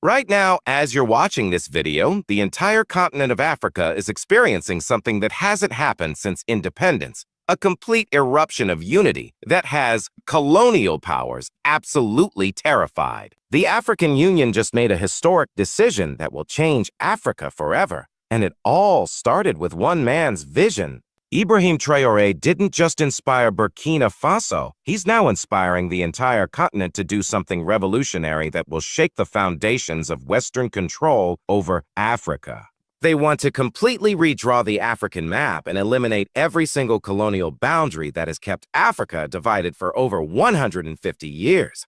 Right now, as you're watching this video, the entire continent of Africa is experiencing something that hasn't happened since independence. A complete eruption of unity that has colonial powers absolutely terrified. The African Union just made a historic decision that will change Africa forever. And it all started with one man's vision. Ibrahim Traoré didn't just inspire Burkina Faso. He's now inspiring the entire continent to do something revolutionary that will shake the foundations of Western control over Africa. They want to completely redraw the African map and eliminate every single colonial boundary that has kept Africa divided for over 150 years.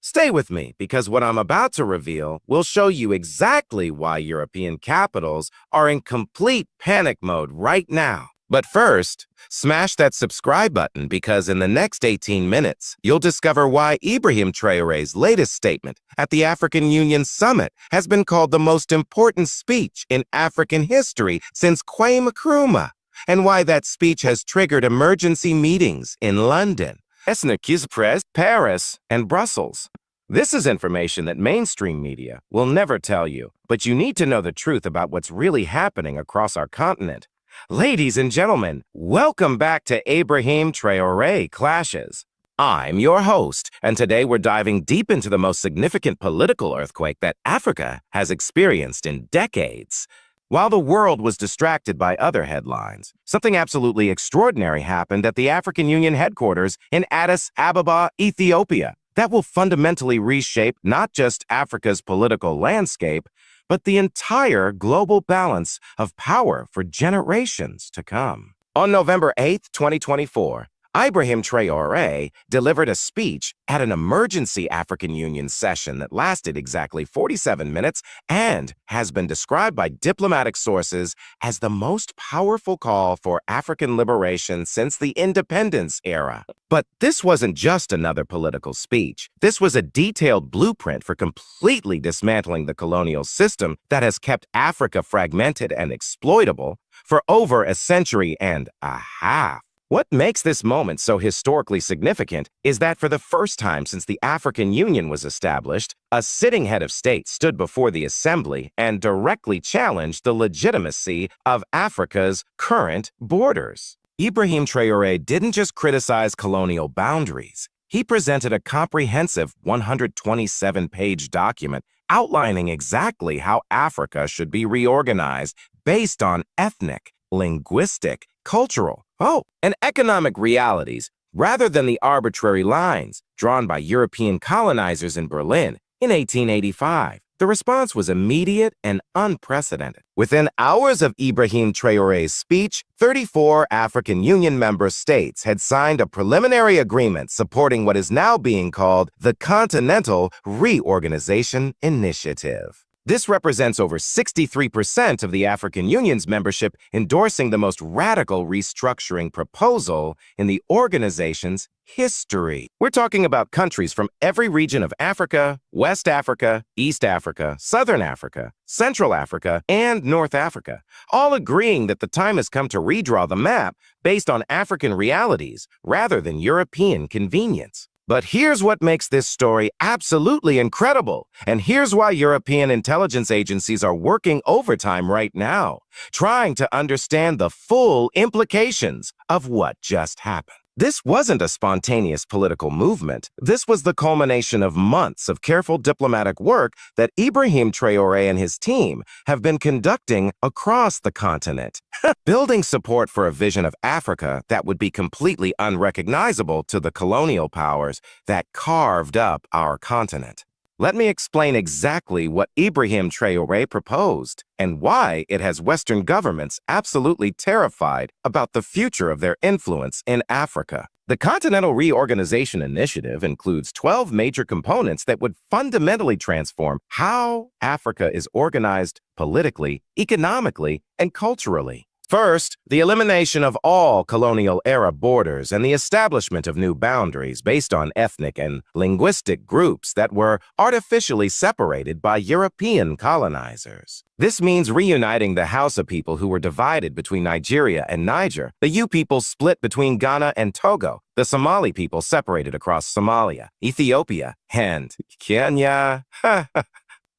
Stay with me, because what I'm about to reveal will show you exactly why European capitals are in complete panic mode right now. But first, smash that subscribe button, because in the next 18 minutes, you'll discover why Ibrahim Traoré's latest statement at the African Union Summit has been called the most important speech in African history since Kwame Nkrumah, and why that speech has triggered emergency meetings in London, Paris, and Brussels. This is information that mainstream media will never tell you, but you need to know the truth about what's really happening across our continent. Ladies and gentlemen, welcome back to Ibrahim Traoré Clashes. I'm your host, and today we're diving deep into the most significant political earthquake that Africa has experienced in decades. While the world was distracted by other headlines, something absolutely extraordinary happened at the African Union headquarters in Addis Ababa, Ethiopia, that will fundamentally reshape not just Africa's political landscape, but the entire global balance of power for generations to come. On November 8, 2024, Ibrahim Traoré delivered a speech at an emergency African Union session that lasted exactly 47 minutes and has been described by diplomatic sources as the most powerful call for African liberation since the independence era. But this wasn't just another political speech. This was a detailed blueprint for completely dismantling the colonial system that has kept Africa fragmented and exploitable for over a century and a half. What makes this moment so historically significant is that for the first time since the African Union was established, a sitting head of state stood before the assembly and directly challenged the legitimacy of Africa's current borders. Ibrahim Traoré didn't just criticize colonial boundaries. He presented a comprehensive 127-page document outlining exactly how Africa should be reorganized based on ethnic, linguistic, cultural, and economic realities, rather than the arbitrary lines drawn by European colonizers in Berlin in 1885. The response was immediate and unprecedented. Within hours of Ibrahim Traoré's speech, 34 African Union member states had signed a preliminary agreement supporting what is now being called the Continental Reorganization Initiative. This represents over 63% of the African Union's membership endorsing the most radical restructuring proposal in the organization's history. We're talking about countries from every region of Africa, West Africa, East Africa, Southern Africa, Central Africa, and North Africa, all agreeing that the time has come to redraw the map based on African realities rather than European convenience. But here's what makes this story absolutely incredible, and here's why European intelligence agencies are working overtime right now, trying to understand the full implications of what just happened. This wasn't a spontaneous political movement. This was the culmination of months of careful diplomatic work that Ibrahim Traoré and his team have been conducting across the continent, building support for a vision of Africa that would be completely unrecognizable to the colonial powers that carved up our continent. Let me explain exactly what Ibrahim Traoré proposed and why it has Western governments absolutely terrified about the future of their influence in Africa. The Continental Reorganization Initiative includes 12 major components that would fundamentally transform how Africa is organized politically, economically, and culturally. First, the elimination of all colonial-era borders and the establishment of new boundaries based on ethnic and linguistic groups that were artificially separated by European colonizers. This means reuniting the Hausa people who were divided between Nigeria and Niger, the Yu people split between Ghana and Togo, the Somali people separated across Somalia, Ethiopia, and Kenya.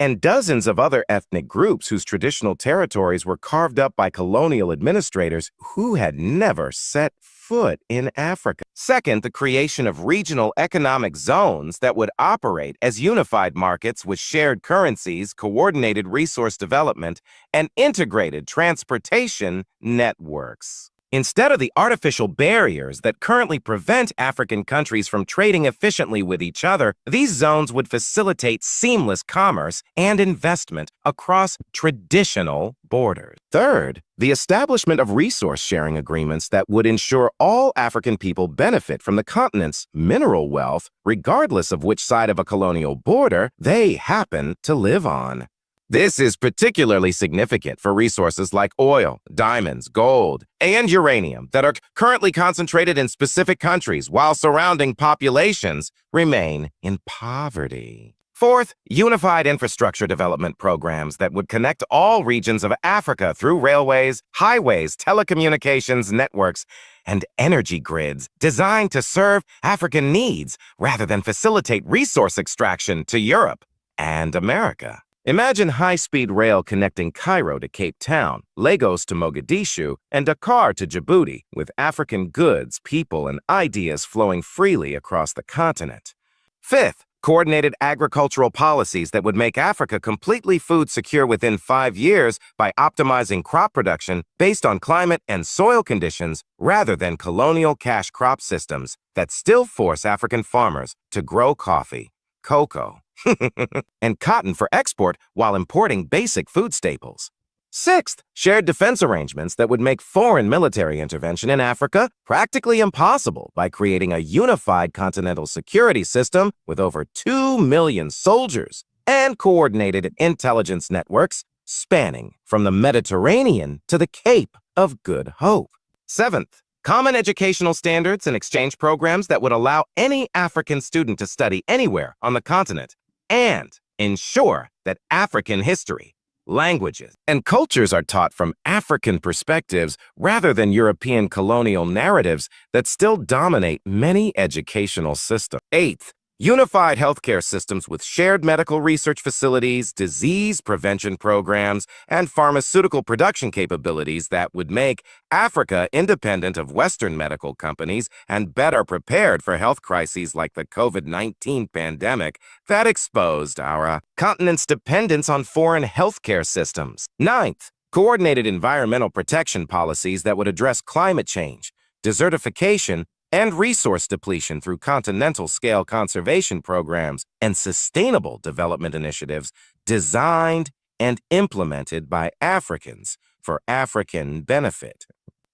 and dozens of other ethnic groups whose traditional territories were carved up by colonial administrators who had never set foot in Africa. Second, the creation of regional economic zones that would operate as unified markets with shared currencies, coordinated resource development, and integrated transportation networks. Instead of the artificial barriers that currently prevent African countries from trading efficiently with each other, these zones would facilitate seamless commerce and investment across traditional borders. Third, the establishment of resource-sharing agreements that would ensure all African people benefit from the continent's mineral wealth, regardless of which side of a colonial border they happen to live on. This is particularly significant for resources like oil, diamonds, gold, and uranium that are currently concentrated in specific countries while surrounding populations remain in poverty. Fourth, unified infrastructure development programs that would connect all regions of Africa through railways, highways, telecommunications networks, and energy grids designed to serve African needs rather than facilitate resource extraction to Europe and America. Imagine high-speed rail connecting Cairo to Cape Town, Lagos to Mogadishu, and Dakar to Djibouti, with African goods, people, and ideas flowing freely across the continent. Fifth, coordinated agricultural policies that would make Africa completely food secure within 5 years by optimizing crop production based on climate and soil conditions rather than colonial cash crop systems that still force African farmers to grow coffee, cocoa, and cotton for export while importing basic food staples. Sixth, shared defense arrangements that would make foreign military intervention in Africa practically impossible by creating a unified continental security system with over 2 million soldiers and coordinated intelligence networks spanning from the Mediterranean to the Cape of Good Hope. Seventh, common educational standards and exchange programs that would allow any African student to study anywhere on the continent and ensure that African history, languages, and cultures are taught from African perspectives rather than European colonial narratives that still dominate many educational systems. Eighth, unified healthcare systems with shared medical research facilities, disease prevention programs, and pharmaceutical production capabilities that would make Africa independent of Western medical companies and better prepared for health crises like the COVID-19 pandemic that exposed our continent's dependence on foreign healthcare systems. Ninth, coordinated environmental protection policies that would address climate change, desertification, and resource depletion through continental-scale conservation programs and sustainable development initiatives designed and implemented by Africans for African benefit.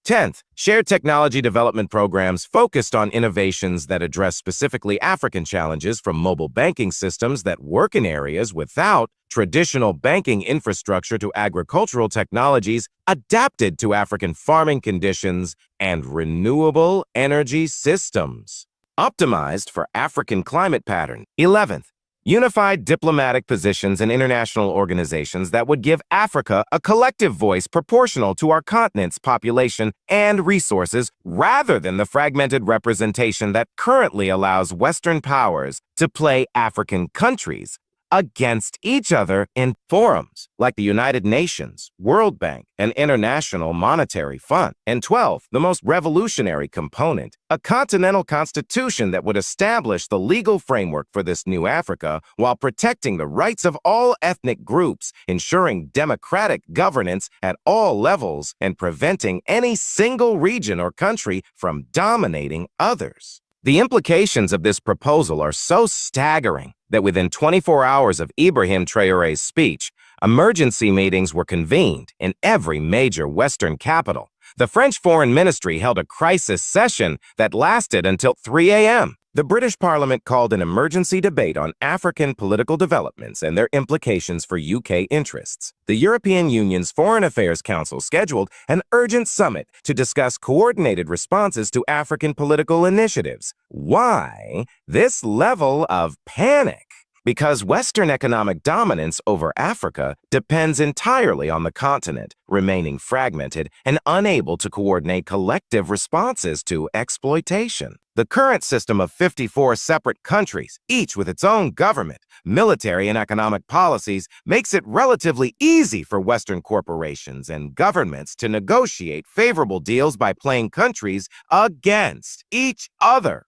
10th, shared technology development programs focused on innovations that address specifically African challenges, from mobile banking systems that work in areas without traditional banking infrastructure to agricultural technologies adapted to African farming conditions and renewable energy systems optimized for African climate patterns. 11th, unified diplomatic positions in international organizations that would give Africa a collective voice proportional to our continent's population and resources rather than the fragmented representation that currently allows Western powers to play African countries against each other in forums like the United Nations, World Bank, and International Monetary Fund. And 12th, the most revolutionary component, a continental constitution that would establish the legal framework for this new Africa while protecting the rights of all ethnic groups, ensuring democratic governance at all levels, and preventing any single region or country from dominating others. The implications of this proposal are so staggering that within 24 hours of Ibrahim Traoré's speech, emergency meetings were convened in every major Western capital. The French Foreign Ministry held a crisis session that lasted until 3 a.m. The British Parliament called an emergency debate on African political developments and their implications for UK interests. The European Union's Foreign Affairs Council scheduled an urgent summit to discuss coordinated responses to African political initiatives. Why this level of panic? because Western economic dominance over Africa depends entirely on the continent remaining fragmented and unable to coordinate collective responses to exploitation. The current system of 54 separate countries, each with its own government, military, and economic policies, makes it relatively easy for Western corporations and governments to negotiate favorable deals by playing countries against each other.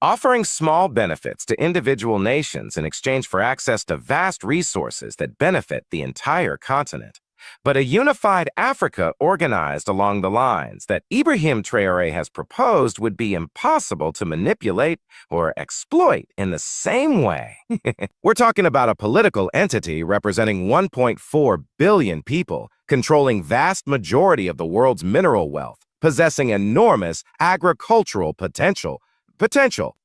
Offering small benefits to individual nations in exchange for access to vast resources that benefit the entire continent. But a unified Africa organized along the lines that Ibrahim Traoré has proposed would be impossible to manipulate or exploit in the same way. We're talking about a political entity representing 1.4 billion people, controlling vast majority of the world's mineral wealth, possessing enormous agricultural potential,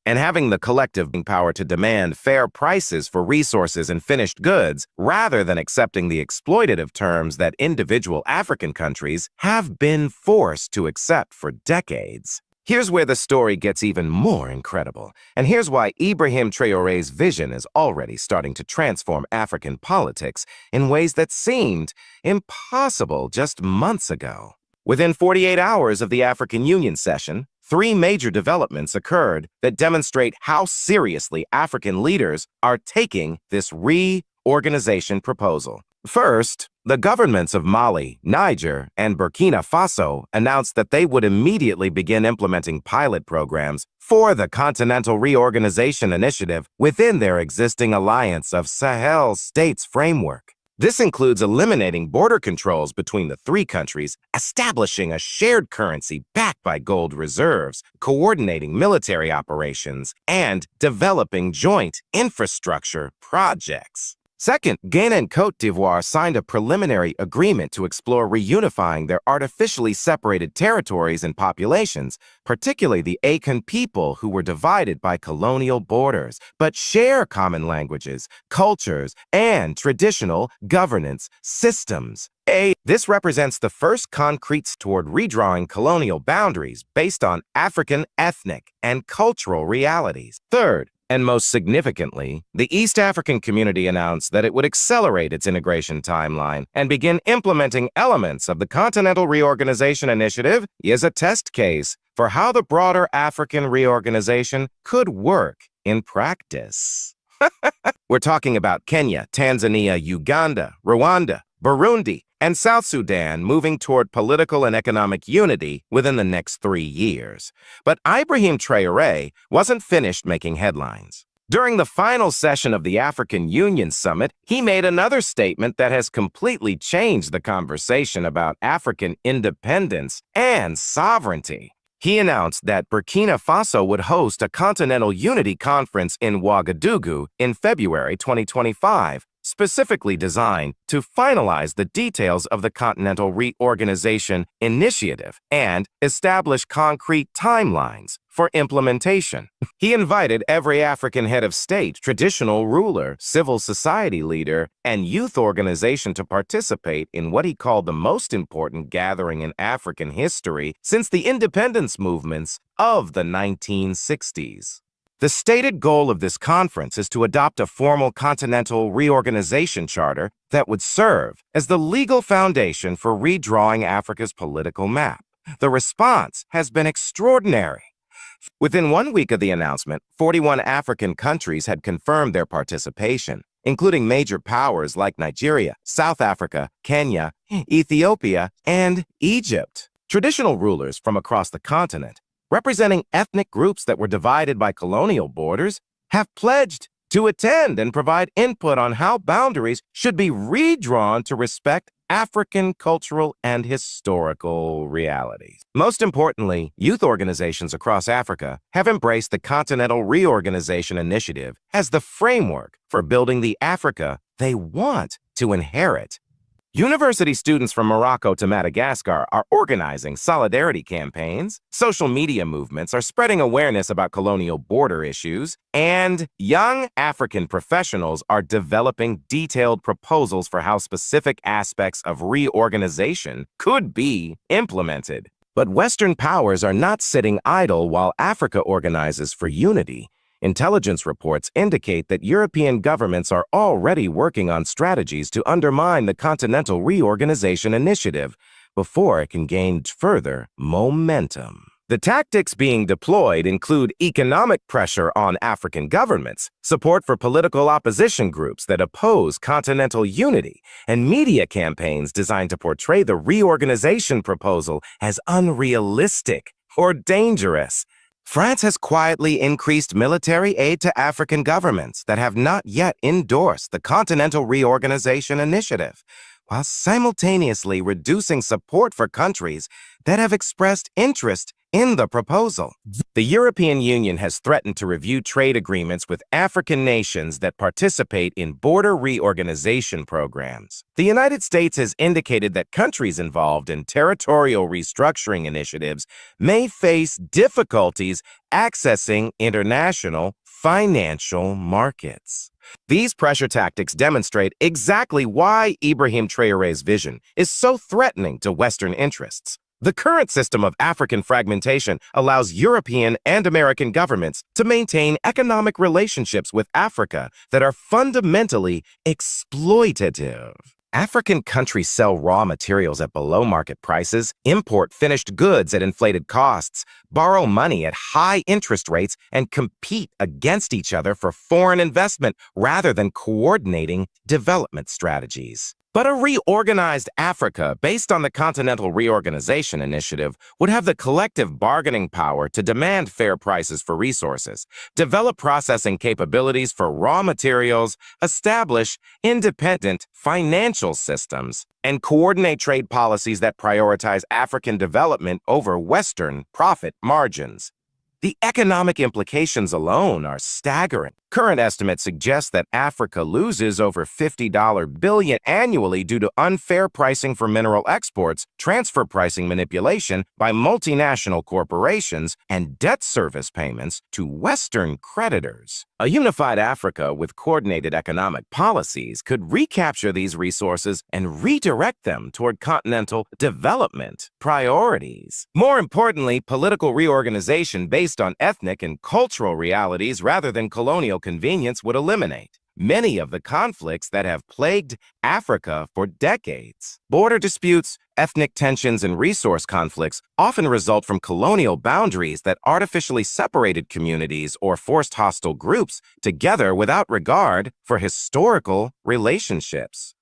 and having the collective power to demand fair prices for resources and finished goods, rather than accepting the exploitative terms that individual African countries have been forced to accept for decades. Here's where the story gets even more incredible, and here's why Ibrahim Traoré's vision is already starting to transform African politics in ways that seemed impossible just months ago. Within 48 hours of the African Union session, 3 major developments occurred that demonstrate how seriously African leaders are taking this reorganization proposal. First, the governments of Mali, Niger, and Burkina Faso announced that they would immediately begin implementing pilot programs for the Continental Reorganization Initiative within their existing Alliance of Sahel States framework. This includes eliminating border controls between the 3 countries, establishing a shared currency backed by gold reserves, coordinating military operations, and developing joint infrastructure projects. Second, Ghana and Côte d'Ivoire signed a preliminary agreement to explore reunifying their artificially separated territories and populations, particularly the Akan people who were divided by colonial borders, but share common languages, cultures, and traditional governance systems. This represents the first concretes toward redrawing colonial boundaries based on African ethnic and cultural realities. Third, and most significantly, the East African community announced that it would accelerate its integration timeline and begin implementing elements of the Continental Reorganization Initiative as a test case for how the broader African reorganization could work in practice. We're talking about Kenya, Tanzania, Uganda, Rwanda, Burundi, and South Sudan moving toward political and economic unity within the next 3 years. But Ibrahim Traoré wasn't finished making headlines. During the final session of the African Union Summit, he made another statement that has completely changed the conversation about African independence and sovereignty. He announced that Burkina Faso would host a Continental Unity Conference in Ouagadougou in February 2025, specifically designed to finalize the details of the Continental Reorganization Initiative and establish concrete timelines for implementation. He invited every African head of state, traditional ruler, civil society leader, and youth organization to participate in what he called the most important gathering in African history since the independence movements of the 1960s. The stated goal of this conference is to adopt a formal continental reorganization charter that would serve as the legal foundation for redrawing Africa's political map. The response has been extraordinary. Within 1 week of the announcement, 41 African countries had confirmed their participation, including major powers like Nigeria, South Africa, Kenya, Ethiopia, and Egypt. Traditional rulers from across the continent, representing ethnic groups that were divided by colonial borders, have pledged to attend and provide input on how boundaries should be redrawn to respect African cultural and historical realities. Most importantly, youth organizations across Africa have embraced the Continental Reorganization Initiative as the framework for building the Africa they want to inherit. University students from Morocco to Madagascar are organizing solidarity campaigns, social media movements are spreading awareness about colonial border issues, and young African professionals are developing detailed proposals for how specific aspects of reorganization could be implemented. But Western powers are not sitting idle while Africa organizes for unity. Intelligence reports indicate that European governments are already working on strategies to undermine the Continental Reorganization Initiative before it can gain further momentum. The tactics being deployed include economic pressure on African governments, support for political opposition groups that oppose continental unity, and media campaigns designed to portray the reorganization proposal as unrealistic or dangerous. France has quietly increased military aid to African governments that have not yet endorsed the Continental Reorganization Initiative, while simultaneously reducing support for countries that have expressed interest in the proposal. The European Union has threatened to review trade agreements with African nations that participate in border reorganization programs. The United States has indicated that countries involved in territorial restructuring initiatives may face difficulties accessing international financial markets. These pressure tactics demonstrate exactly why Ibrahim Traoré's vision is so threatening to Western interests. The current system of African fragmentation allows European and American governments to maintain economic relationships with Africa that are fundamentally exploitative. African countries sell raw materials at below-market prices, import finished goods at inflated costs, borrow money at high interest rates, and compete against each other for foreign investment rather than coordinating development strategies. But a reorganized Africa based on the Continental Reorganization Initiative would have the collective bargaining power to demand fair prices for resources, develop processing capabilities for raw materials, establish independent financial systems, and coordinate trade policies that prioritize African development over Western profit margins. The economic implications alone are staggering. Current estimates suggest that Africa loses over $50 billion annually due to unfair pricing for mineral exports, transfer pricing manipulation by multinational corporations, and debt service payments to Western creditors. A unified Africa with coordinated economic policies could recapture these resources and redirect them toward continental development priorities. More importantly, political reorganization based on ethnic and cultural realities rather than colonial convenience would eliminate many of the conflicts that have plagued Africa for decades. Border disputes, ethnic tensions, and resource conflicts often result from colonial boundaries that artificially separated communities or forced hostile groups together without regard for historical relationships.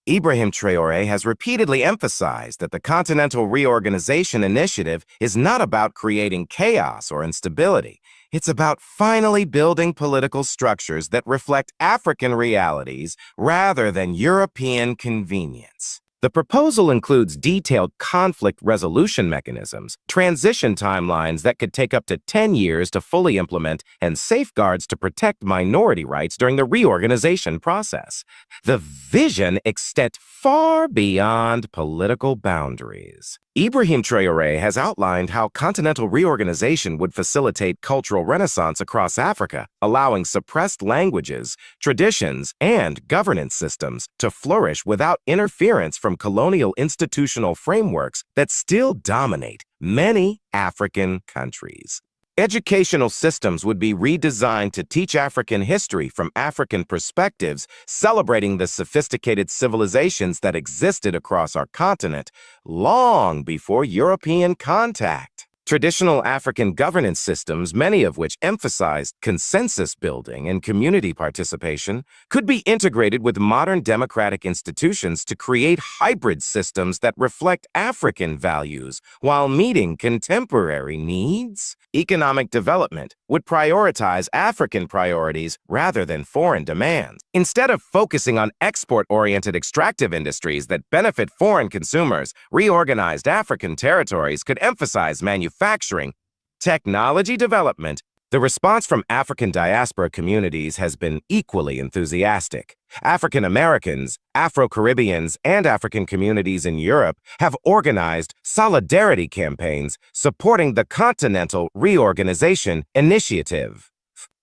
Ibrahim Traoré has repeatedly emphasized that the Continental Reorganization Initiative is not about creating chaos or instability. It's about finally building political structures that reflect African realities rather than European convenience. The proposal includes detailed conflict resolution mechanisms, transition timelines that could take up to 10 years to fully implement, and safeguards to protect minority rights during the reorganization process. The vision extends far beyond political boundaries. Ibrahim Traoré has outlined how continental reorganization would facilitate cultural renaissance across Africa, allowing suppressed languages, traditions, and governance systems to flourish without interference from colonial institutional frameworks that still dominate many African countries. Educational systems would be redesigned to teach African history from African perspectives, celebrating the sophisticated civilizations that existed across our continent long before European contact. Traditional African governance systems, many of which emphasized consensus building and community participation, could be integrated with modern democratic institutions to create hybrid systems that reflect African values while meeting contemporary needs. Economic development would prioritize African priorities rather than foreign demands. Instead of focusing on export-oriented extractive industries that benefit foreign consumers, reorganized African territories could emphasize manufacturing, technology development. The response from African diaspora communities has been equally enthusiastic. African Americans, Afro-Caribbeans, and African communities in Europe have organized solidarity campaigns supporting the Continental Reorganization Initiative.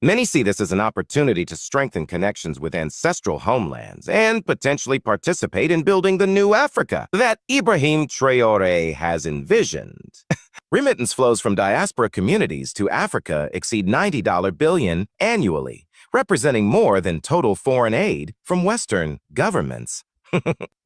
Many see this as an opportunity to strengthen connections with ancestral homelands and potentially participate in building the new Africa that Ibrahim Traoré has envisioned. Remittance flows from diaspora communities to Africa exceed $90 billion annually, representing more than total foreign aid from Western governments.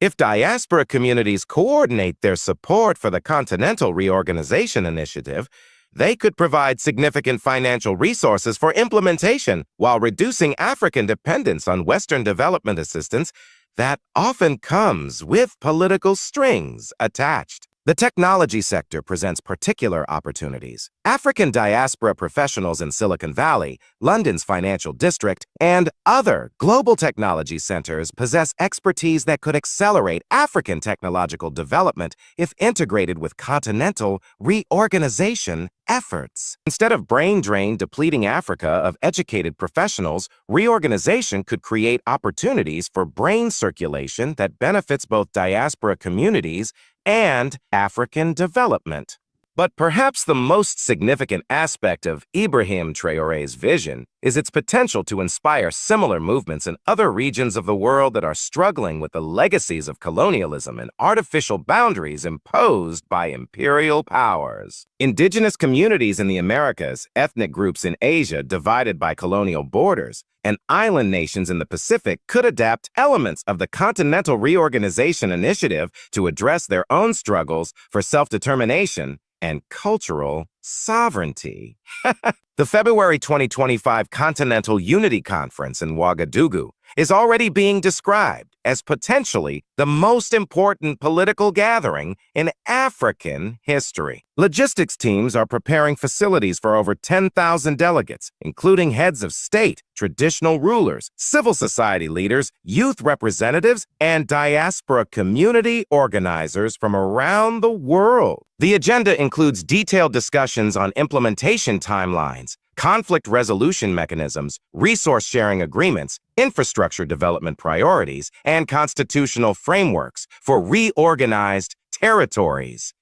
If diaspora communities coordinate their support for the Continental Reorganization Initiative, they could provide significant financial resources for implementation while reducing African dependence on Western development assistance that often comes with political strings attached. The technology sector presents particular opportunities. African diaspora professionals in Silicon Valley, London's financial district, and other global technology centers possess expertise that could accelerate African technological development if integrated with continental reorganization efforts. Instead of brain drain depleting Africa of educated professionals, reorganization could create opportunities for brain circulation that benefits both diaspora communities and African development. But perhaps the most significant aspect of Ibrahim Traoré's vision is its potential to inspire similar movements in other regions of the world that are struggling with the legacies of colonialism and artificial boundaries imposed by imperial powers. Indigenous communities in the Americas, ethnic groups in Asia divided by colonial borders, and island nations in the Pacific could adapt elements of the Continental Reorganization Initiative to address their own struggles for self-determination and cultural sovereignty. The February 2025 Continental Unity Conference in Ouagadougou is already being described as potentially the most important political gathering in African history. Logistics teams are preparing facilities for over 10,000 delegates, including heads of state, traditional rulers, civil society leaders, youth representatives, and diaspora community organizers from around the world. The agenda includes detailed discussions on implementation timelines, conflict resolution mechanisms, resource sharing agreements, infrastructure development priorities, and constitutional frameworks for reorganized territories.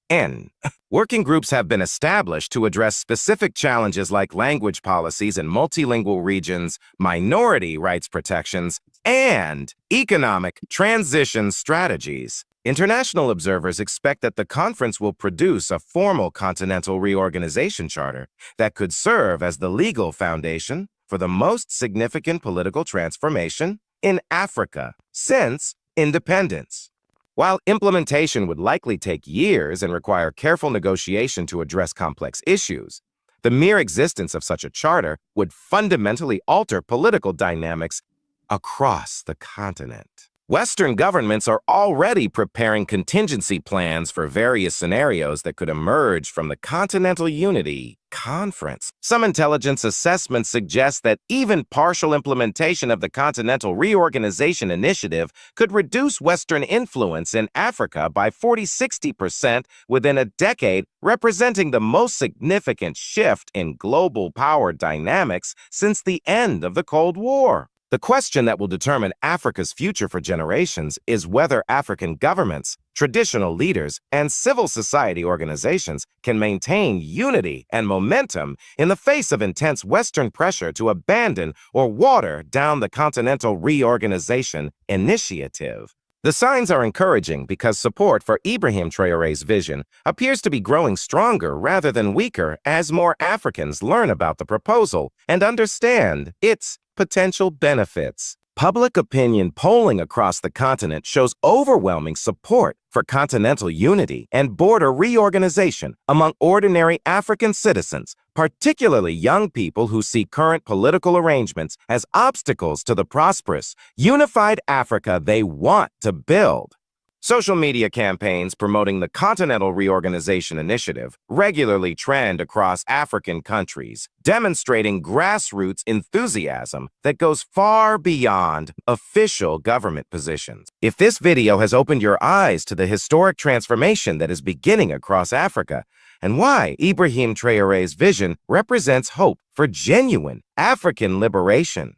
Working groups have been established to address specific challenges like language policies in multilingual regions, minority rights protections, and economic transition strategies. International observers expect that the conference will produce a formal Continental Reorganization Charter that could serve as the legal foundation for the most significant political transformation in Africa since independence. While implementation would likely take years and require careful negotiation to address complex issues, the mere existence of such a charter would fundamentally alter political dynamics across the continent. Western governments are already preparing contingency plans for various scenarios that could emerge from the Continental Unity Conference. Some intelligence assessments suggest that even partial implementation of the Continental Reorganization Initiative could reduce Western influence in Africa by 40–60% within a decade, representing the most significant shift in global power dynamics since the end of the Cold War. The question that will determine Africa's future for generations is whether African governments, traditional leaders, and civil society organizations can maintain unity and momentum in the face of intense Western pressure to abandon or water down the Continental Reorganization Initiative. The signs are encouraging because support for Ibrahim Traoré's vision appears to be growing stronger rather than weaker as more Africans learn about the proposal and understand its potential benefits. Public opinion polling across the continent shows overwhelming support for continental unity and border reorganization among ordinary African citizens, particularly young people who see current political arrangements as obstacles to the prosperous, unified Africa they want to build. Social media campaigns promoting the Continental Reorganization Initiative regularly trend across African countries, demonstrating grassroots enthusiasm that goes far beyond official government positions. If this video has opened your eyes to the historic transformation that is beginning across Africa, and why Ibrahim Traoré's vision represents hope for genuine African liberation,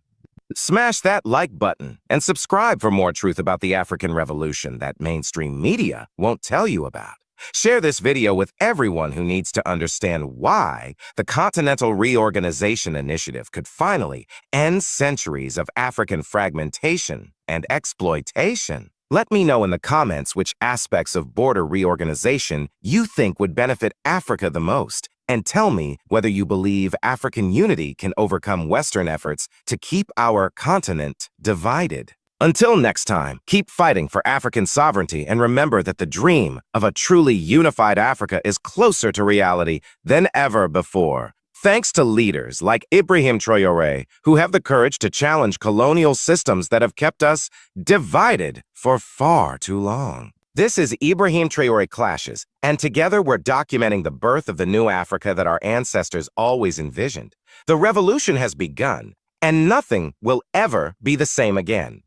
smash that like button and subscribe for more truth about the African Revolution that mainstream media won't tell you about. Share this video with everyone who needs to understand why the Continental Reorganization Initiative could finally end centuries of African fragmentation and exploitation. Let me know in the comments which aspects of border reorganization you think would benefit Africa the most, and tell me whether you believe African unity can overcome Western efforts to keep our continent divided. Until next time, keep fighting for African sovereignty and remember that the dream of a truly unified Africa is closer to reality than ever before. Thanks to leaders like Ibrahim Traoré, who have the courage to challenge colonial systems that have kept us divided for far too long. This is Ibrahim Traoré Clashes, and together we're documenting the birth of the new Africa that our ancestors always envisioned. The revolution has begun, and nothing will ever be the same again.